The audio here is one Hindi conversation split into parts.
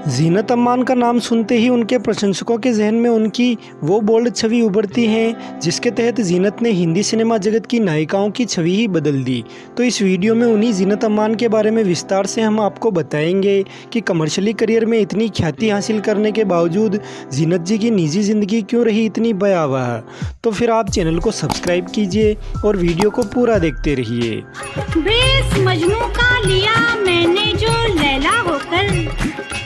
जीनत अमान का नाम सुनते ही उनके प्रशंसकों के जहन में उनकी वो बोल्ड छवि उभरती है जिसके तहत जीनत ने हिंदी सिनेमा जगत की नायिकाओं की छवि ही बदल दी। तो इस वीडियो में उन्हीं जीनत अमान के बारे में विस्तार से हम आपको बताएंगे कि कमर्शियली करियर में इतनी ख्याति हासिल करने के बावजूद जीनत जी की निजी ज़िंदगी क्यों रही इतनी भयावह। तो फिर आप चैनल को सब्सक्राइब कीजिए और वीडियो को पूरा देखते रहिए। बेस मजनू का लिया मैंने जो लैला होकर,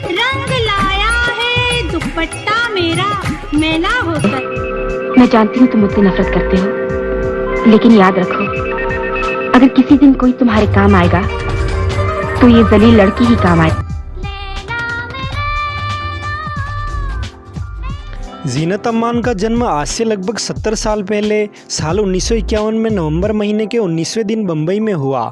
रंग लाया है दुपट्टा मेरा मैला होकर। मैं जानती हूँ तुम मुझसे नफरत करते हो, लेकिन याद रखो अगर किसी दिन कोई तुम्हारे काम आएगा तो ये जलील लड़की ही काम आएगी। जीनत अमान का जन्म आज से लगभग 70 साल पहले साल 1951 में नवंबर महीने के 19वें दिन बम्बई में हुआ।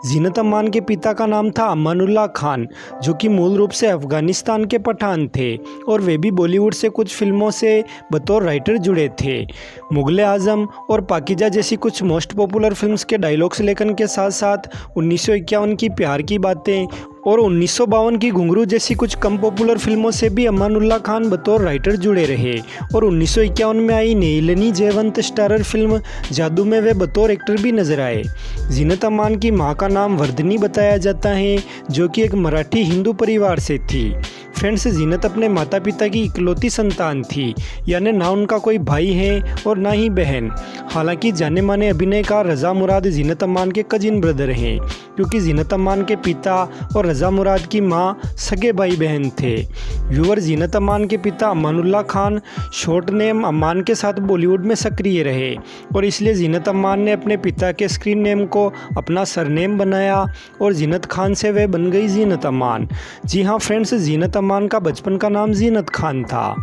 जीनत अमान के पिता का नाम था अमानुल्लाह खान, जो कि मूल रूप से अफगानिस्तान के पठान थे और वे भी बॉलीवुड से कुछ फिल्मों से बतौर राइटर जुड़े थे। मुगल आजम और पाकीजा जैसी कुछ मोस्ट पॉपुलर फिल्म्स के डायलॉग्स लेखन के साथ साथ 1951 की प्यार की बातें और 1952 की घुंघरू जैसी कुछ कम पॉपुलर फिल्मों से भी अमानुल्लाह खान बतौर राइटर जुड़े रहे और 1951 में आई नलिनी जयवंत स्टारर फिल्म जादू में वे बतौर एक्टर भी नजर आए। जीनत अमान की मां का नाम वर्धनी बताया जाता है, जो कि एक मराठी हिंदू परिवार से थी। फ्रेंड्स, जीनत अपने माता पिता की इकलौती संतान थी, यानी ना उनका कोई भाई है और ना ही बहन। हालांकि जाने माने अभिनेता रज़ा मुराद जीनत अमान के कजिन ब्रदर हैं, क्योंकि जीनत अमान के पिता और रज़ा मुराद की मां सगे भाई बहन थे। व्यूअर, जीनत अमान के पिता अमानुल्लाह खान शॉर्ट नेम अमान के साथ बॉलीवुड में सक्रिय रहे और इसलिए जीनत अमान ने अपने पिता के स्क्रीन नेम को अपना सरनेम बनाया और जीनत खान से वे बन गई जीनत अमान। जी हाँ फ्रेंड्स, जीनत अमान का बचपन का नाम जीनत खान था।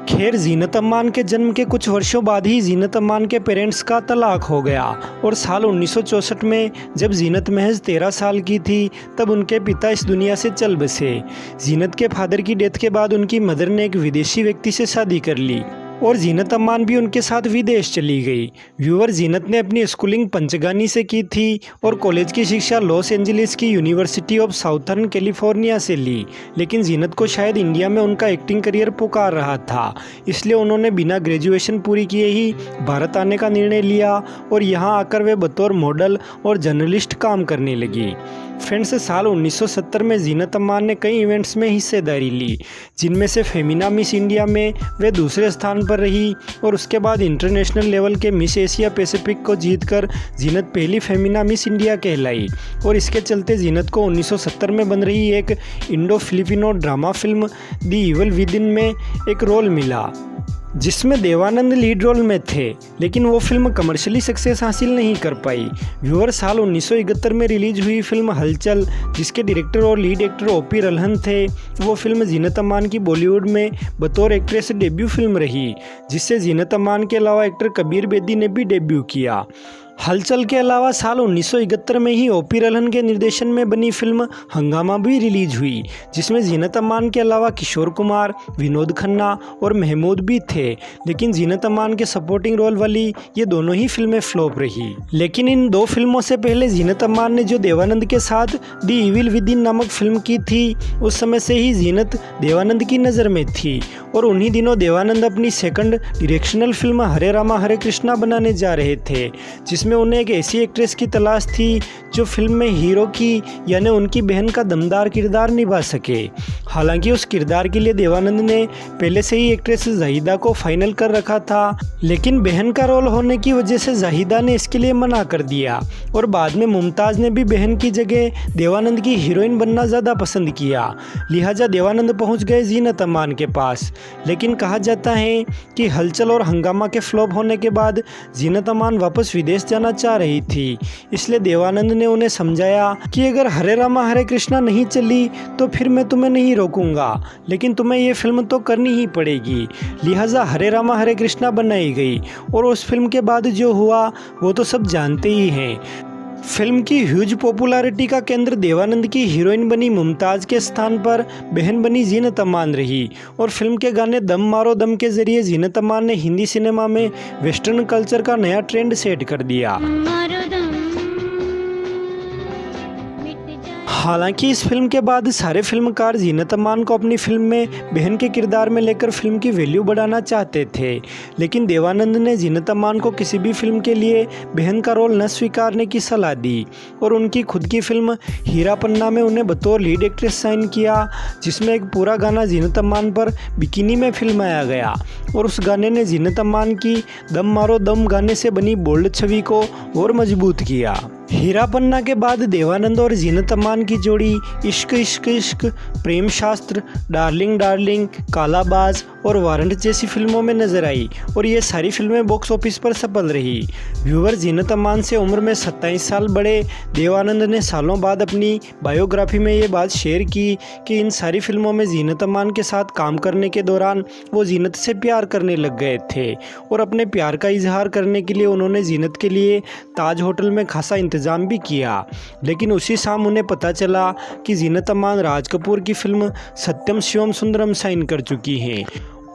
खैर, जीनत अमान के जन्म के कुछ वर्षों बाद ही जीनत अमान के पेरेंट्स का तलाक हो गया और साल 1964 में जब जीनत महज 13 साल की थी तब उनके पिता इस दुनिया से चल बसे। जीनत के फादर की डेथ के बाद उनकी मदर ने एक विदेशी व्यक्ति से शादी कर ली और जीनत अमान भी उनके साथ विदेश चली गई। व्यूअर, जीनत ने अपनी स्कूलिंग पंचगानी से की थी और कॉलेज की शिक्षा लॉस एंजलिस की यूनिवर्सिटी ऑफ साउथर्न कैलिफोर्निया से ली, लेकिन जीनत को शायद इंडिया में उनका एक्टिंग करियर पुकार रहा था, इसलिए उन्होंने बिना ग्रेजुएशन पूरी किए ही भारत आने का निर्णय लिया और यहाँ आकर वे बतौर मॉडल और जर्नलिस्ट काम करने लगी। फ्रेंड्स, साल 1970 में जीनत अमान ने कई इवेंट्स में हिस्सेदारी ली, जिनमें से फेमिना मिस इंडिया में वे दूसरे स्थान पर रही और उसके बाद इंटरनेशनल लेवल के मिस एशिया पैसिफिक को जीतकर जीनत पहली फेमिना मिस इंडिया कहलाई और इसके चलते जीनत को 1970 में बन रही एक Indo Filipino drama film the evil with in में एक रोल मिला, जिसमें देवानंद लीड रोल में थे, लेकिन वो फिल्म कमर्शियली सक्सेस हासिल नहीं कर पाई। व्यूअर, साल 1971 में रिलीज हुई फिल्म हलचल, जिसके डायरेक्टर और लीड एक्टर ओपी रल्हन थे, वो फिल्म जीनत अमान की बॉलीवुड में बतौर एक्ट्रेस डेब्यू फिल्म रही, जिससे जीनत अमान के अलावा एक्टर कबीर बेदी ने भी डेब्यू किया। हलचल के अलावा साल 1971 में ही ओपी रल्हन के निर्देशन में बनी फिल्म हंगामा भी रिलीज हुई, जिसमें जीनत अमान के अलावा किशोर कुमार, विनोद खन्ना और महमूद भी थे, लेकिन जीनत अमान के सपोर्टिंग रोल वाली ये दोनों ही फिल्में फ्लॉप रही। लेकिन इन दो फिल्मों से पहले जीनत अमान ने जो देवानंद के साथ दी इविल विद इन नामक फिल्म की थी, उस समय से ही जीनत देवानंद की नज़र में थी और उन्हीं दिनों देवानंद अपनी सेकंड डायरेक्शनल फिल्म हरे रामा हरे कृष्णा बनाने जा रहे थे, जिसमें उन्हें एक ऐसी एक्ट्रेस की तलाश थी जो फिल्म में हीरो की यानी उनकी बहन का दमदार किरदार निभा सके। हालांकि उस किरदार के लिए देवानंद ने पहले से ही एक्ट्रेस जाहिदा को फाइनल कर रखा था, लेकिन बहन का रोल होने की वजह से जाहिदा ने इसके लिए मना कर दिया और बाद में मुमताज़ ने भी बहन की जगह देवानंद की हीरोइन बनना ज़्यादा पसंद किया, लिहाजा देवानंद पहुंच गए जीनत अमान के पास। लेकिन कहा जाता है कि हलचल और हंगामा के फ्लॉप होने के बाद जीनत अमान वापस विदेश जाना चाह रही थी, इसलिए देवानंद ने उन्हें समझाया कि अगर हरे रामा हरे कृष्णा नहीं चली तो फिर मैं तुम्हें नहीं रोकूंगा, लेकिन तुम्हें ये फिल्म तो करनी ही पड़ेगी। लिहाजा हरे रामा हरे कृष्णा बनाई गई और उस फिल्म के बाद जो हुआ वो तो सब जानते ही हैं। फिल्म की ह्यूज पॉपुलैरिटी का केंद्र देवानंद की हीरोइन बनी मुमताज़ के स्थान पर बहन बनी जीनत अमान रही और फिल्म के गाने दम मारो दम के जरिए जीनत अमान ने हिंदी सिनेमा में वेस्टर्न कल्चर का नया ट्रेंड सेट कर दिया। हालांकि इस फिल्म के बाद सारे फिल्मकार जीनत अमान को अपनी फिल्म में बहन के किरदार में लेकर फिल्म की वैल्यू बढ़ाना चाहते थे, लेकिन देवानंद ने जीनत अमान को किसी भी फिल्म के लिए बहन का रोल न स्वीकारने की सलाह दी और उनकी खुद की फिल्म हीरा पन्ना में उन्हें बतौर लीड एक्ट्रेस साइन किया, जिसमें एक पूरा गाना जीनत अमान पर बिकिनी में फिल्माया गया और उस गाने ने जीनत अमान की दम मारो दम गाने से बनी बोल्ड छवि को और मजबूत किया। हीरा पन्ना के बाद देवानंद और जीनत अमान की जोड़ी इश्क इश्क इश्क, प्रेम शास्त्र, डार्लिंग डार्लिंग, कालाबाज और वारंट जैसी फिल्मों में नजर आई और ये सारी फिल्में बॉक्स ऑफिस पर सफल रही। व्यूअर जीनत अमान से उम्र में 27 साल बड़े देवानंद ने सालों बाद अपनी बायोग्राफी में ये बात शेयर की कि इन सारी फिल्मों में जीनत अमान के साथ काम करने के दौरान वो जीनत से प्यार करने लग गए थे और अपने प्यार का इजहार करने के लिए उन्होंने जीनत के लिए ताज होटल में खासा इंतजाम भी किया। लेकिन उसी शाम उन्हें पता चला कि जीनत अमान राज कपूर की फिल्म सत्यम शिवम सुंदरम साइन कर चुकी हैं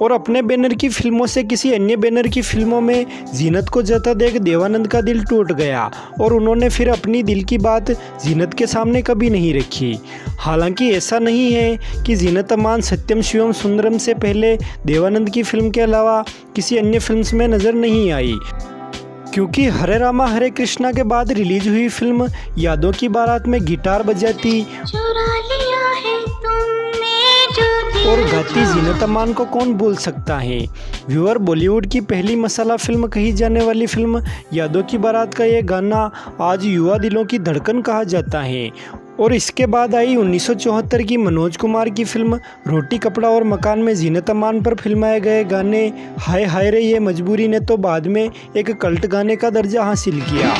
और अपने बैनर की फिल्मों से किसी अन्य बैनर की फिल्मों में जीनत को जाता देख देवानंद का दिल टूट गया और उन्होंने फिर अपनी दिल की बात जीनत के सामने कभी नहीं रखी। हालांकि ऐसा नहीं है कि जीनत अमान सत्यम शिवम सुंदरम से पहले देवानंद की फिल्म के अलावा किसी अन्य फिल्म में नज़र नहीं आई, क्योंकि हरे रामा हरे कृष्णा के बाद रिलीज हुई फिल्म यादों की बारात में गिटार बजाती और गाती जीनत अमान को कौन भूल सकता है। व्यूअर, बॉलीवुड की पहली मसाला फिल्म कही जाने वाली फिल्म यादों की बारात का ये गाना आज युवा दिलों की धड़कन कहा जाता है और इसके बाद आई 1974 की मनोज कुमार की फिल्म रोटी कपड़ा और मकान में जीनत अमान पर फिल्माए गए गाने हाय हाय रे ये मजबूरी ने तो बाद में एक कल्ट गाने का दर्जा हासिल किया।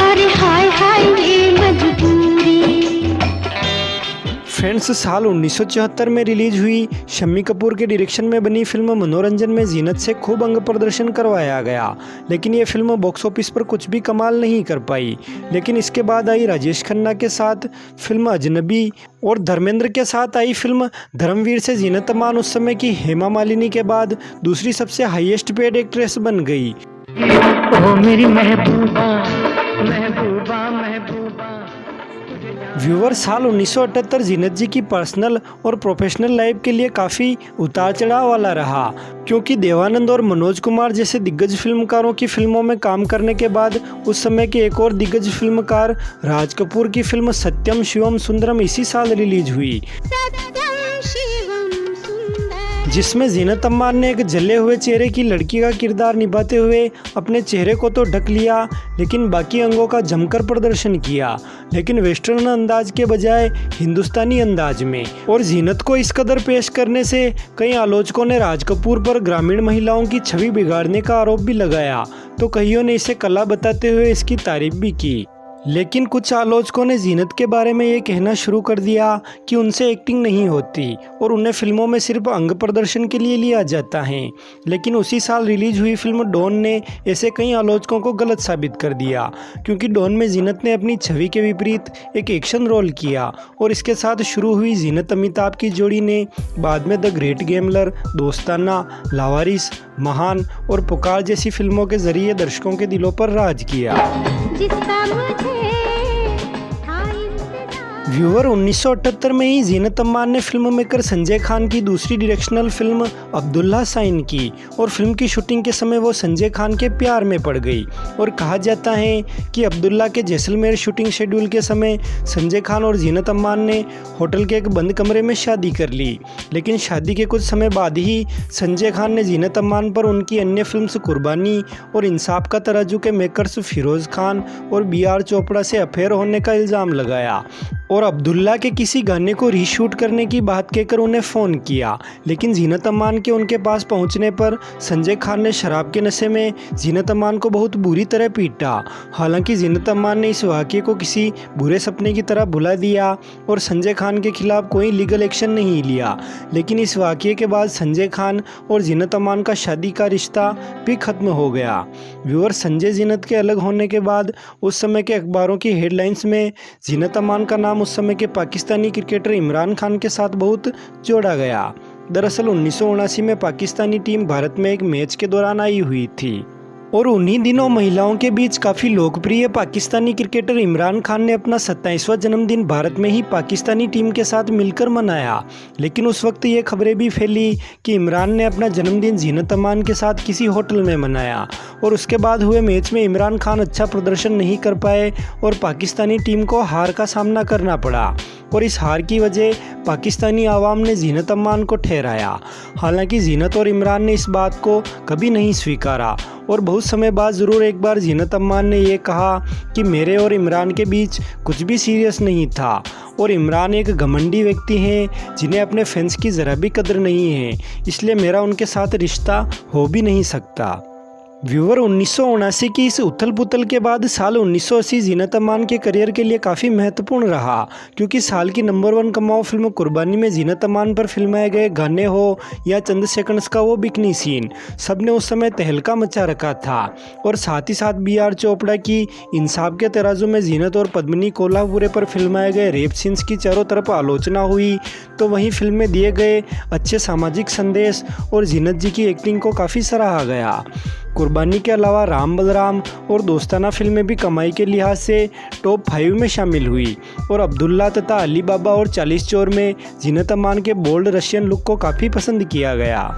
अरे हाय हाय ये मजबूरी। फ्रेंड्स, साल 1974 में रिलीज हुई शम्मी कपूर के डायरेक्शन में बनी फिल्म मनोरंजन में जीनत से खूब अंग प्रदर्शन करवाया गया, लेकिन ये फिल्म बॉक्स ऑफिस पर कुछ भी कमाल नहीं कर पाई। लेकिन इसके बाद आई राजेश खन्ना के साथ फिल्म अजनबी और धर्मेंद्र के साथ आई फिल्म धर्मवीर से जीनत अमान उस समय की हेमा मालिनी के बाद दूसरी सबसे हाईएस्ट पेड एक्ट्रेस बन गई। ओ मेरी महबूबा महबूबा महबूबा। व्यूअर, साल 1978 जीनत जी की पर्सनल और प्रोफेशनल लाइफ के लिए काफ़ी उतार चढ़ाव वाला रहा, क्योंकि देवानंद और मनोज कुमार जैसे दिग्गज फिल्मकारों की फिल्मों में काम करने के बाद उस समय के एक और दिग्गज फिल्मकार राज कपूर की फिल्म सत्यम शिवम सुंदरम इसी साल रिलीज हुई, जिसमें जीनत अमान ने एक जले हुए चेहरे की लड़की का किरदार निभाते हुए अपने चेहरे को तो ढक लिया, लेकिन बाकी अंगों का जमकर प्रदर्शन किया, लेकिन वेस्टर्न अंदाज के बजाय हिंदुस्तानी अंदाज में। और जीनत को इस कदर पेश करने से कई आलोचकों ने राज कपूर पर ग्रामीण महिलाओं की छवि बिगाड़ने का आरोप भी लगाया, तो कईयों ने इसे कला बताते हुए इसकी तारीफ भी की। लेकिन कुछ आलोचकों ने जीनत के बारे में ये कहना शुरू कर दिया कि उनसे एक्टिंग नहीं होती और उन्हें फिल्मों में सिर्फ अंग प्रदर्शन के लिए लिया जाता है। लेकिन उसी साल रिलीज हुई फिल्म डॉन ने ऐसे कई आलोचकों को गलत साबित कर दिया, क्योंकि डॉन में जीनत ने अपनी छवि के विपरीत एक एक्शन रोल किया और इसके साथ शुरू हुई जीनत अमिताभ की जोड़ी ने बाद में द ग्रेट गैम्बलर, दोस्ताना, लावारिस, महान और पुकार जैसी फिल्मों के जरिए दर्शकों के दिलों पर राज किया। व्यूअर, 1978 में ही जीनत अमान ने फिल्म मेकर संजय खान की दूसरी डायरेक्शनल फिल्म अब्दुल्ला साइन की और फिल्म की शूटिंग के समय वो संजय खान के प्यार में पड़ गई और कहा जाता है कि अब्दुल्ला के जैसलमेर शूटिंग शेड्यूल के समय संजय खान और जीनत अमान ने होटल के एक बंद कमरे में शादी कर ली। लेकिन शादी के कुछ समय बाद ही संजय खान ने जीनत अमान पर उनकी अन्य फिल्म्स कुर्बानी और इंसाफ का तराजू के मेकर्स फिरोज खान और BR चोपड़ा से अफेयर होने का इल्ज़ाम लगाया और अब्दुल्ला के किसी गाने को रीशूट करने की बात कहकर उन्हें फ़ोन किया। लेकिन जीनत अमान के उनके पास पहुंचने पर संजय खान ने शराब के नशे में जीनत अमान को बहुत बुरी तरह पीटा। हालांकि जीनत अमान ने इस वाक़ये को किसी बुरे सपने की तरह भुला दिया और संजय खान के खिलाफ कोई लीगल एक्शन नहीं लिया। लेकिन इस वाक़ये के बाद संजय खान और जीनत अमान का शादी का रिश्ता भी ख़त्म हो गया। व्यूअर, संजय जीनत के अलग होने के बाद उस समय के अखबारों की हेडलाइंस में जीनत अमान का नाम उस समय के पाकिस्तानी क्रिकेटर इमरान खान के साथ बहुत जोड़ा गया। दरअसल 1979 में पाकिस्तानी टीम भारत में एक मैच के दौरान आई हुई थी और उन्हीं दिनों महिलाओं के बीच काफ़ी लोकप्रिय पाकिस्तानी क्रिकेटर इमरान खान ने अपना 27वां जन्मदिन भारत में ही पाकिस्तानी टीम के साथ मिलकर मनाया। लेकिन उस वक्त ये खबरें भी फैली कि इमरान ने अपना जन्मदिन जीनत अमान के साथ किसी होटल में मनाया और उसके बाद हुए मैच में इमरान खान अच्छा प्रदर्शन नहीं कर पाए और पाकिस्तानी टीम को हार का सामना करना पड़ा और इस हार की वजह पाकिस्तानी आवाम ने जीनत अमान को ठहराया। हालांकि जीनत और इमरान ने इस बात को कभी नहीं स्वीकारा और बहुत समय बाद ज़रूर एक बार जीनत अमान ने ये कहा कि मेरे और इमरान के बीच कुछ भी सीरियस नहीं था और इमरान एक घमंडी व्यक्ति हैं जिन्हें अपने फैंस की ज़रा भी कदर नहीं है, इसलिए मेरा उनके साथ रिश्ता हो भी नहीं सकता। व्यूवर 1979 की इस उथल पुथल के बाद साल 1980 जीनत अमान के करियर के लिए काफ़ी महत्वपूर्ण रहा, क्योंकि साल की नंबर 1 कमाओ फिल्म कुर्बानी में जीनत अमान पर फिल्माए गए गाने हो या चंद सेकंड्स का वो बिकनी सीन, सबने उस समय तहलका मचा रखा था। और साथ ही साथ B.R. चोपड़ा की इंसाफ के तराजू में जीनत और पद्मिनी कोल्हापुरे पर फिल्माए गए रेप सीन्स की चारों तरफ आलोचना हुई, तो वहीं फिल्म में दिए गए अच्छे सामाजिक संदेश और जीनत जी की एक्टिंग को काफ़ी सराहा गया। कुर्बानी के अलावा राम बलराम और दोस्ताना फिल्में भी कमाई के लिहाज से टॉप 5 में शामिल हुई और अब्दुल्ला तथा अली बाबा और 40 चोर में जीनत अमान के बोल्ड रशियन लुक को काफ़ी पसंद किया गया।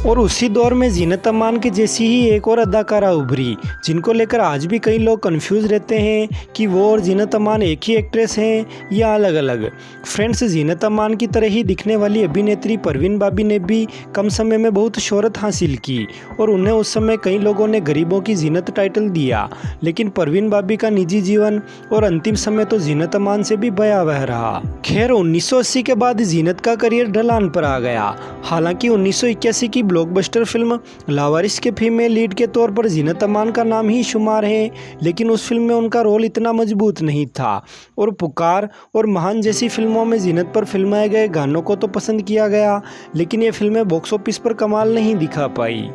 और उसी दौर में जीनत अमान के जैसी ही एक और अदाकारा उभरी, जिनको लेकर आज भी कई लोग कंफ्यूज रहते हैं कि वो और जीनत अमान एक ही एक्ट्रेस हैं या अलग अलग। फ्रेंड्स, जीनत अमान की तरह ही दिखने वाली अभिनेत्री परवीन बाबी ने भी कम समय में बहुत शोहरत हासिल की और उन्हें उस समय कई लोगों ने गरीबों की जीनत टाइटल दिया। लेकिन परवीन बाबी का निजी जीवन और अंतिम समय तो जीनत अमान से भी भयावह रहा। खैर, 1980 के बाद जीनत का करियर ढलान पर आ गया। हालांकि 1981 की ब्लॉकबस्टर फिल्म लावारिस के फीमेल लीड के तौर पर जीनत अमान का नाम ही शुमार है, लेकिन उस फिल्म में उनका रोल इतना मजबूत नहीं था। और पुकार और महान जैसी फिल्मों में जीनत पर फिल्माए गए गानों को तो पसंद किया गया, लेकिन ये फिल्में बॉक्स ऑफिस पर कमाल नहीं दिखा पाई।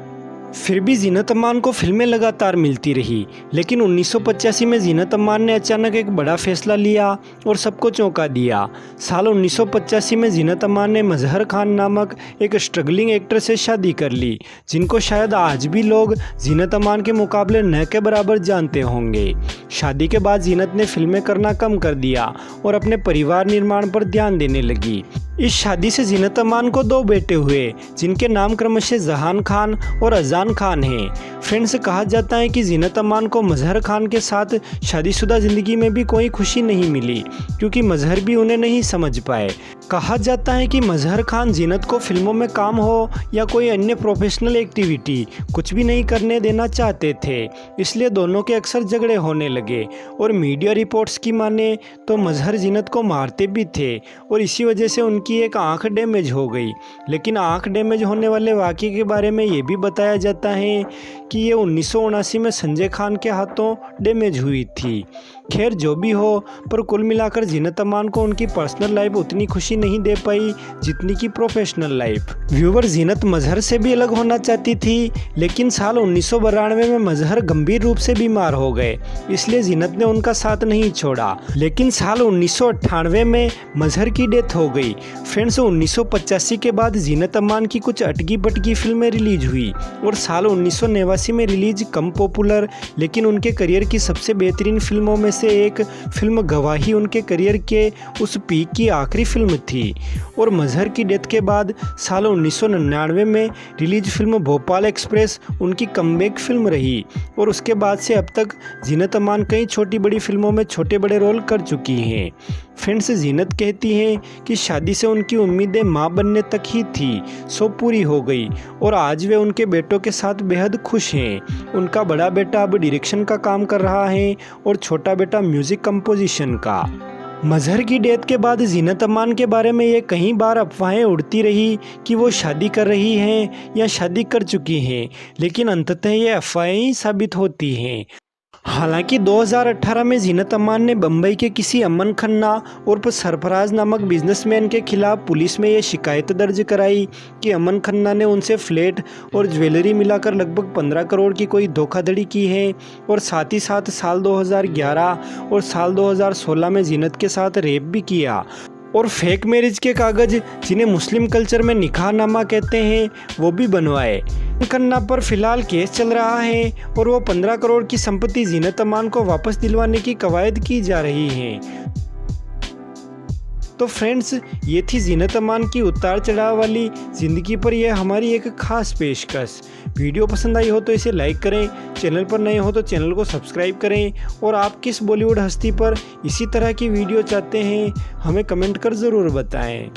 फिर भी जीनत अमान को फिल्में लगातार मिलती रही, लेकिन 1985 में जीनत अमान ने अचानक एक बड़ा फैसला लिया और सबको चौंका दिया। साल 1985 में जीनत अमान ने मजहर खान नामक एक स्ट्रगलिंग एक्टर से शादी कर ली, जिनको शायद आज भी लोग जीनत अमान के मुकाबले न के बराबर जानते होंगे। शादी के बाद जीनत ने फिल्में करना कम कर दिया और अपने परिवार निर्माण पर ध्यान देने लगी। इस शादी से जीनत अमान को 2 बेटे हुए, जिनके नाम क्रमशः जहान खान और अजान खान हैं। फ्रेंड्स, कहा जाता है कि जीनत अमान को मजहर खान के साथ शादीशुदा ज़िंदगी में भी कोई खुशी नहीं मिली, क्योंकि मजहर भी उन्हें नहीं समझ पाए। कहा जाता है कि मजहर खान जीनत को फिल्मों में काम हो या कोई अन्य प्रोफेशनल एक्टिविटी कुछ भी नहीं करने देना चाहते थे, इसलिए दोनों के अक्सर झगड़े होने लगे। और मीडिया रिपोर्ट्स की माने तो मजहर जीनत को मारते भी थे और इसी वजह से उनकी एक आंख डैमेज हो गई। लेकिन आंख डैमेज होने वाले वाक़ये के बारे में ये भी बताया जाता है कि ये 1979 में संजय खान के हाथों डैमेज हुई थी। खैर, जो भी हो, पर कुल मिलाकर जीनत अमान को उनकी पर्सनल लाइफ उतनी खुशी नहीं दे पाई जितनी की प्रोफेशनल लाइफ। व्यूवर, जीनत मजहर से भी अलग होना चाहती थी, लेकिन साल 1992 में मजहर गंभीर रूप से बीमार हो गए, इसलिए जीनत ने उनका साथ नहीं छोड़ा। लेकिन साल 1998 में मजहर की डेथ हो गई। फ्रेंड्स, 1985 के बाद जीनत अमान की कुछ अटकी पटकी फिल्में रिलीज हुई और साल 1989 में रिलीज कम पॉपुलर लेकिन उनके करियर की सबसे बेहतरीन फिल्मों में से एक फिल्म गवाही उनके करियर के उस पीक की आखिरी फिल्म थी। और मजहर की डेथ के बाद साल 1999 में रिलीज फिल्म भोपाल एक्सप्रेस उनकी कमबैक फिल्म रही और उसके बाद से अब तक जीनत अमान कई छोटी बड़ी फिल्मों में छोटे बड़े रोल कर चुकी हैं। फ्रेंड्स, जीनत कहती हैं कि शादी से उनकी उम्मीदें माँ बनने तक ही थी, सो पूरी हो गई और आज वे उनके बेटों के साथ बेहद खुश हैं। उनका बड़ा बेटा अब डायरेक्शन का काम कर रहा है और छोटा बेटा म्यूजिक कंपोजिशन का। मजहर की डेथ के बाद जीनत अमान के बारे में ये कई बार अफवाहें उड़ती रही कि वो शादी कर रही हैं या शादी कर चुकी हैं, लेकिन अंततः ये अफवाहें ही साबित होती हैं। हालांकि 2018 में जीनत अमान ने बम्बई के किसी अमन खन्ना उर्फ सरफराज नामक बिजनेसमैन के खिलाफ पुलिस में ये शिकायत दर्ज कराई कि अमन खन्ना ने उनसे फ्लैट और ज्वेलरी मिलाकर लगभग 15 करोड़ की कोई धोखाधड़ी की है और साथ ही साथ साल 2011 और साल 2016 में जीनत के साथ रेप भी किया और फेक मैरिज के कागज जिन्हें मुस्लिम कल्चर में निकाहनामा कहते हैं वो भी बनवाए। खन्ना पर फिलहाल केस चल रहा है और वो 15 करोड़ की संपत्ति जीनत अमान को वापस दिलवाने की कवायद की जा रही है। तो फ्रेंड्स, ये थी जीनत अमान की उतार चढ़ाव वाली ज़िंदगी पर यह हमारी एक खास पेशकश। वीडियो पसंद आई हो तो इसे लाइक करें, चैनल पर नए हो तो चैनल को सब्सक्राइब करें और आप किस बॉलीवुड हस्ती पर इसी तरह की वीडियो चाहते हैं हमें कमेंट कर ज़रूर बताएं।